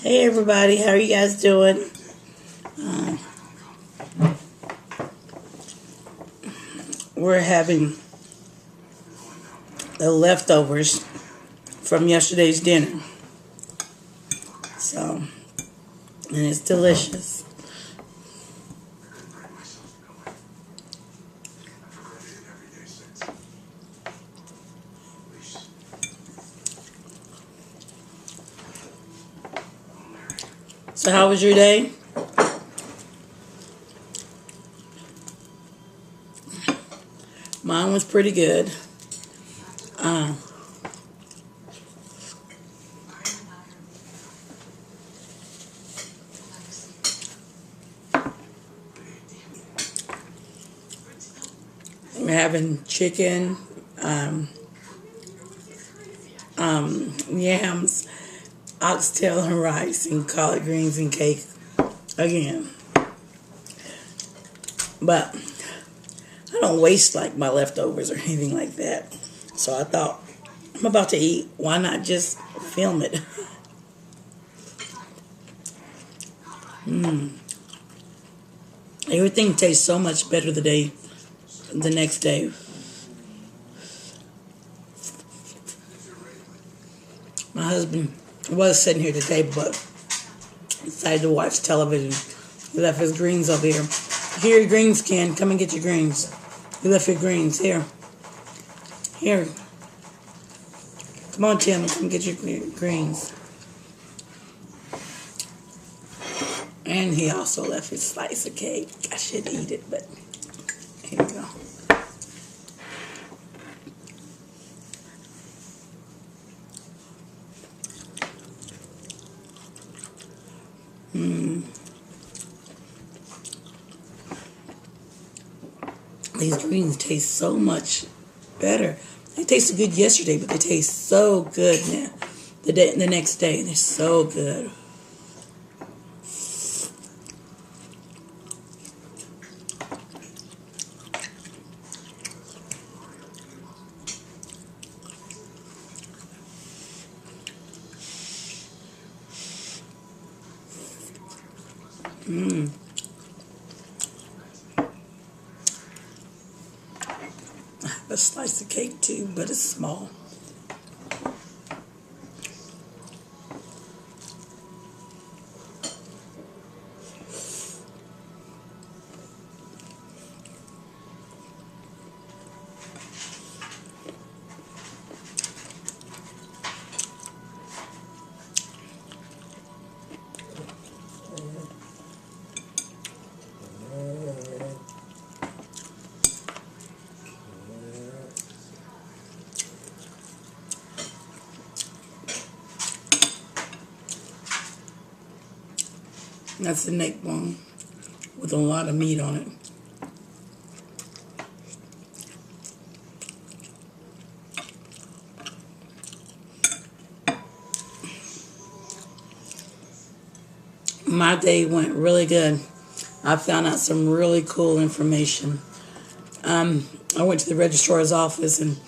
Hey everybody, how are you guys doing? Uh, we're having the leftovers from yesterday's dinner. So, and it's delicious. So how was your day? Mine was pretty good. Uh, we're having chicken, yams, oxtail and rice, and collard greens and cake again. But I don't waste like my leftovers or anything like that. So I thought, I'm about to eat. Why not just film it? Everything tastes so much better the next day. My husband was sitting here today, but decided to watch television. He left his greens over here. Here, greens, Ken. Come and get your greens. He left your greens. Here. Here. Come on, Tim. Come get your greens. And he also left his slice of cake. I should eat it, but here we go. These greens taste so much better. They tasted good yesterday, but they taste so good now. The next day, they're so good. I have a slice of cake too, but it's small. That's the neck bone with a lot of meat on it. My day went really good. I found out some really cool information. I went to the registrar's office and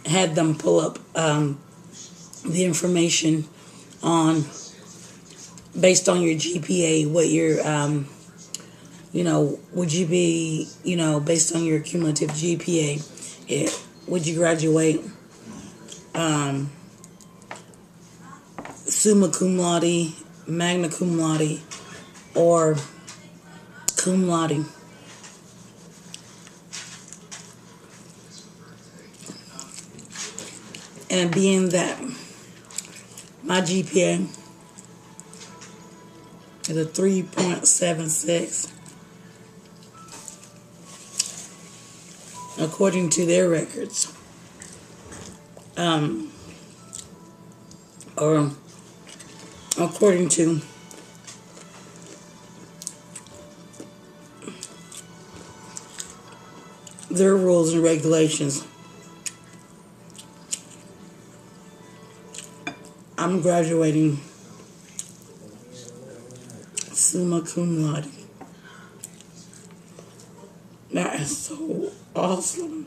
had them pull up the information on, based on your GPA, what your, would you be, based on your cumulative GPA, would you graduate summa cum laude, magna cum laude, or cum laude? And being that my GPA is a 3.76, according to their records, or according to their rules and regulations, I'm graduating summa cum laude. That is so awesome.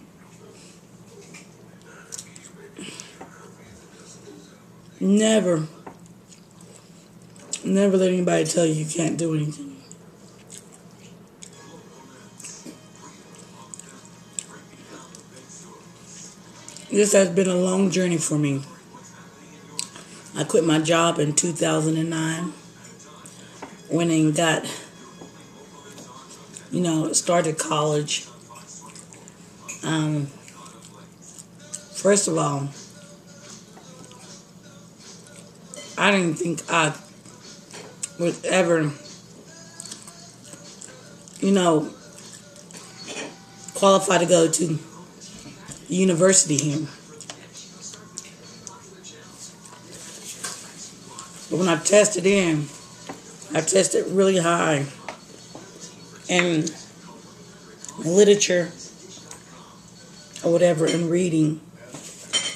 Never let anybody tell you you can't do anything. This has been a long journey for me. I quit my job in 2009. Went and got, started college. First of all, I didn't think I would ever, qualify to go to university here. But when I tested in, I tested really high in literature or whatever, in reading,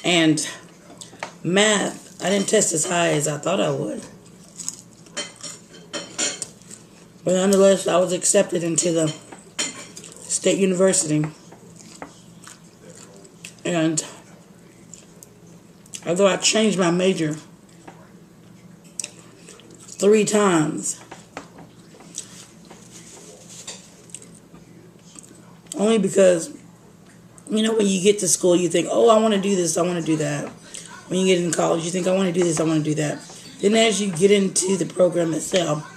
and math. I didn't test as high as I thought I would. But nonetheless, I was accepted into the state university. And although I changed my major 3 times, only because, when you get to school, you think, oh, I want to do this, I want to do that. When you get in college, you think, I want to do this, I want to do that. Then as you get into the program itself,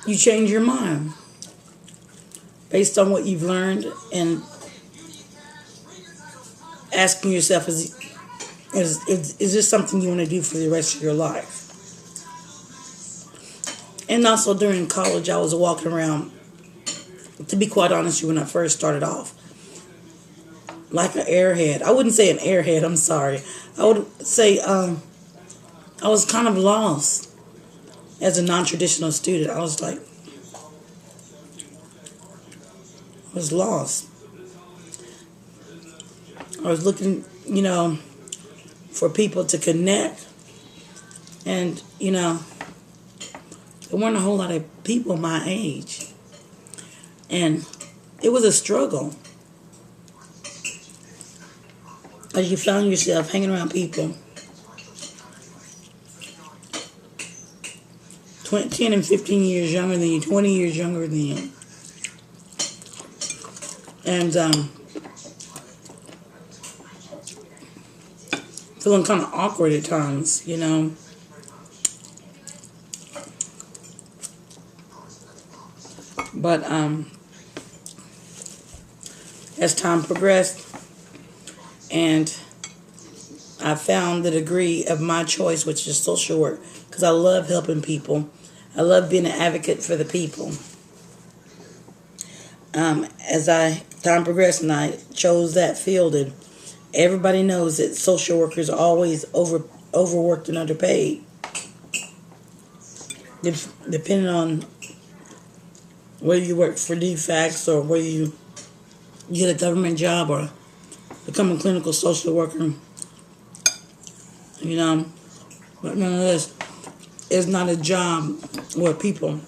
you change your mind based on what you've learned, and asking yourself, is this something you want to do for the rest of your life? And also during college, I was walking around, to be quite honest with you, when I first started off, like an airhead. I wouldn't say an airhead, I'm sorry. I would say I was kind of lost as a non-traditional student. I was lost. I was looking, for people to connect. And, there weren't a whole lot of people my age. And it was a struggle. As you found yourself hanging around people 10 and 15 years younger than you, 20 years younger than you. And feeling kind of awkward at times, But as time progressed, and I found the degree of my choice, which is social work, because I love helping people. I love being an advocate for the people. As time progressed, and I chose that field, and everybody knows that social workers are always overworked and underpaid, depending on whether you work for DFACS or whether you get a government job or become a clinical social worker. But nonetheless, it's not a job where people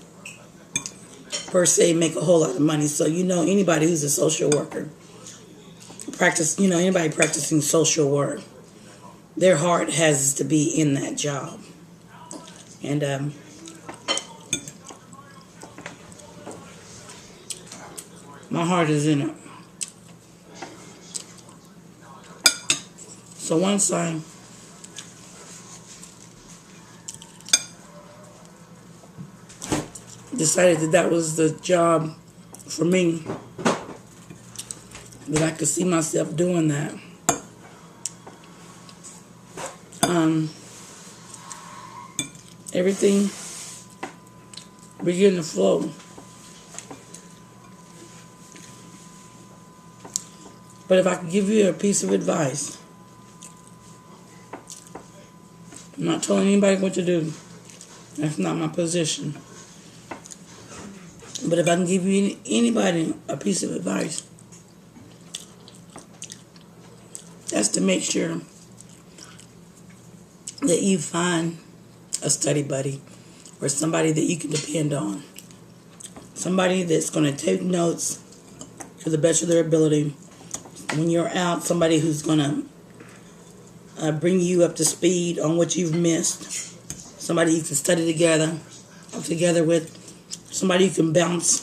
per se make a whole lot of money. So anybody who's a social worker, anybody practicing social work, their heart has to be in that job. And my heart is in it. So once I decided that was the job for me, that I could see myself doing that, everything began to flow. But if I could give you a piece of advice, I'm not telling anybody what to do. That's not my position. But if I can give you anybody a piece of advice, that's to make sure that you find a study buddy or somebody that you can depend on. Somebody that's going to take notes to the best of their ability. When you're out, somebody who's going to bring you up to speed on what you've missed. Somebody you can study together with. Somebody you can bounce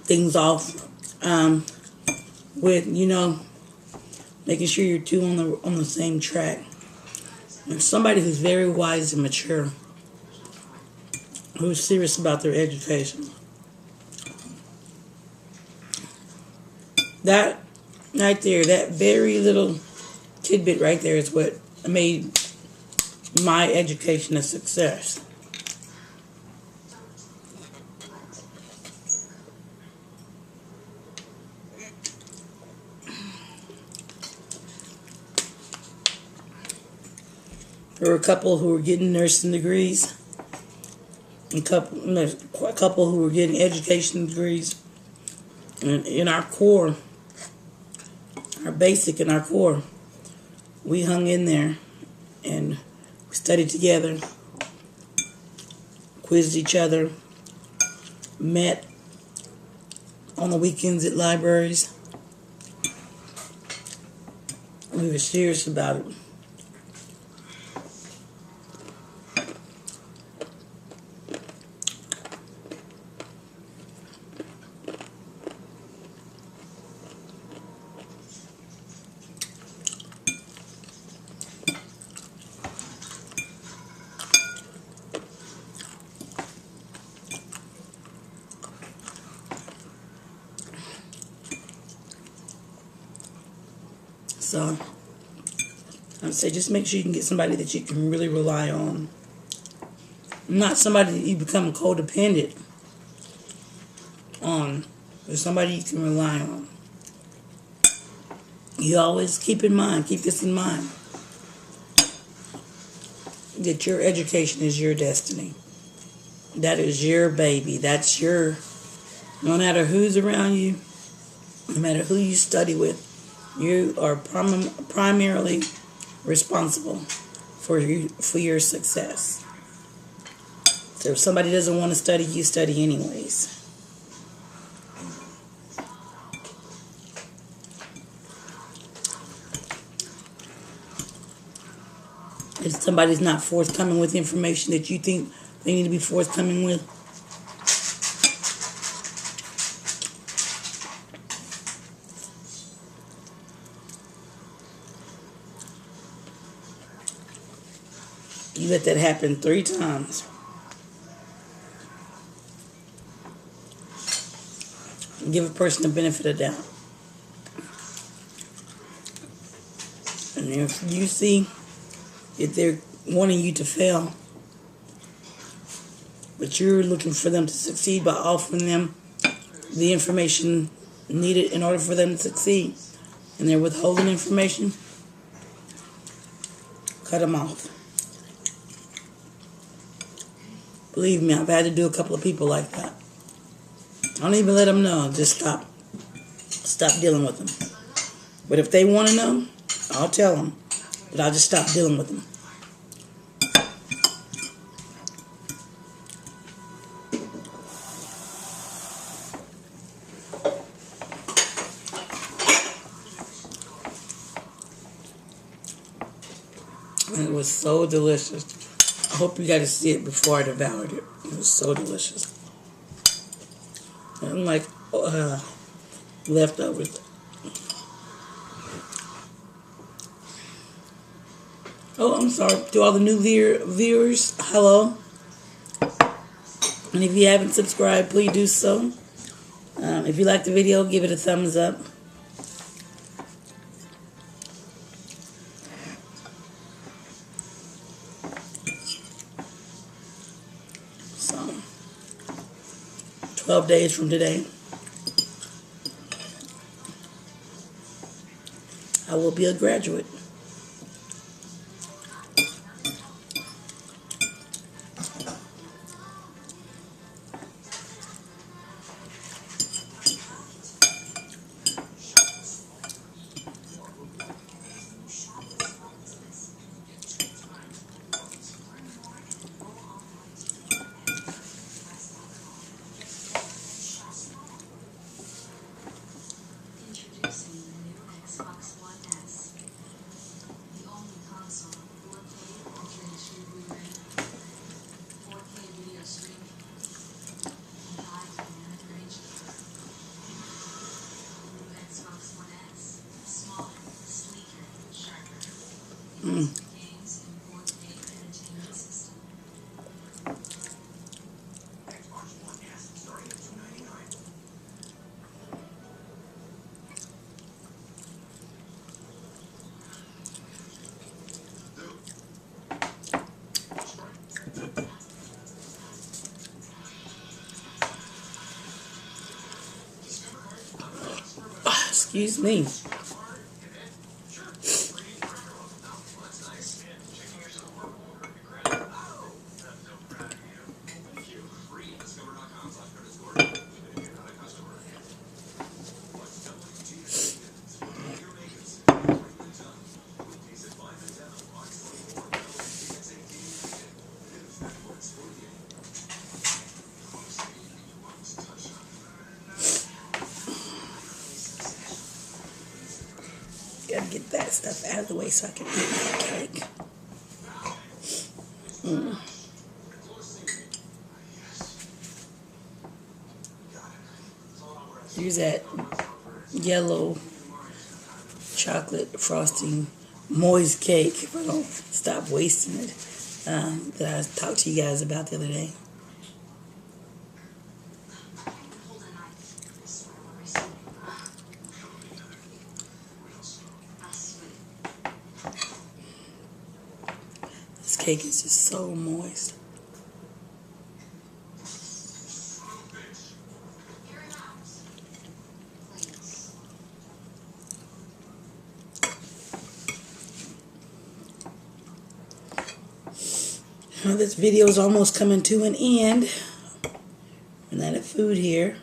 things off with, making sure you're two on the same track. And somebody who's very wise and mature, who's serious about their education. That right there, that very little tidbit right there is what made my education a success. There were a couple who were getting nursing degrees, a couple who were getting education degrees. And in our core, our basic and our core, we hung in there and we studied together, quizzed each other, met on the weekends at libraries. We were serious about it. So, I'd say just make sure you can get somebody that you can really rely on. Not somebody that you become codependent on, but somebody you can rely on. You always keep this in mind, that your education is your destiny. That is your baby. That's your, no matter who's around you, no matter who you study with, you are primarily responsible for your success. So if somebody doesn't want to study, you study anyways. If somebody's not forthcoming with information that you think they need to be forthcoming with, you let that happen 3 times. Give a person the benefit of the doubt. And if you see if they're wanting you to fail, but you're looking for them to succeed by offering them the information needed in order for them to succeed, and they're withholding information, cut them off. Believe me, I've had to do a couple of people like that. I don't even let them know. Just stop dealing with them. But if they want to know, I'll tell them. But I'll just stop dealing with them. And it was so delicious. I hope you got to see it before I devoured it. It was so delicious. And like leftovers. Oh, I'm sorry. To all the new viewers, hello. And if you haven't subscribed, please do so. If you like the video, give it a thumbs up. So, 12 days from today, I will be a graduate. Excuse me. Gotta get that stuff out of the way so I can eat my cake. Use that yellow chocolate frosting moist cake if I don't stop wasting it, that I talked to you guys about the other day. This cake is just so moist. Well, this video is almost coming to an end. We're out of food here.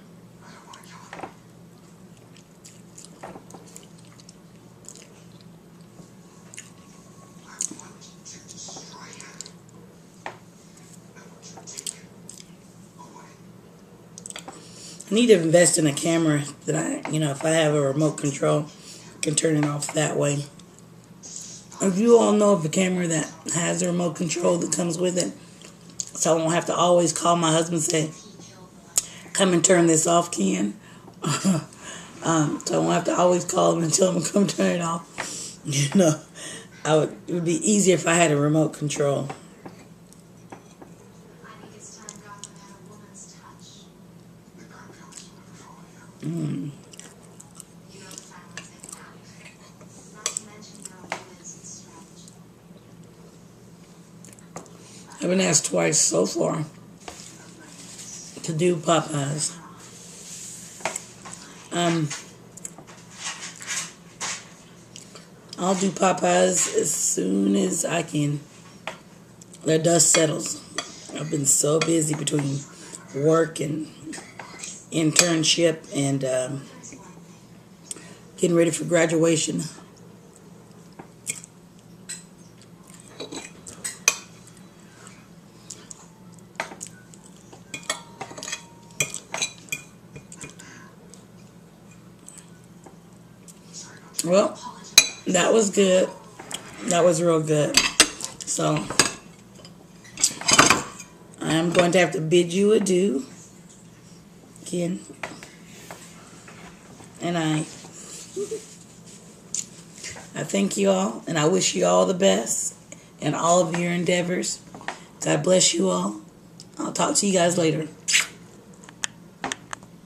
I need to invest in a camera that if I have a remote control, I can turn it off that way. If you all know of a camera that has a remote control that comes with it, so I won't have to always call my husband and say, come and turn this off, Ken. So I won't have to always call him and tell him to come turn it off. It would be easier if I had a remote control. I've been asked twice so far to do Popeyes. I'll do Popeyes as soon as I can. The dust settles. I've been so busy between work and internship and getting ready for graduation. Well, that was good. That was real good. So, I'm going to have to bid you adieu, Ken. And I thank you all, and I wish you all the best in all of your endeavors. God bless you all. I'll talk to you guys later.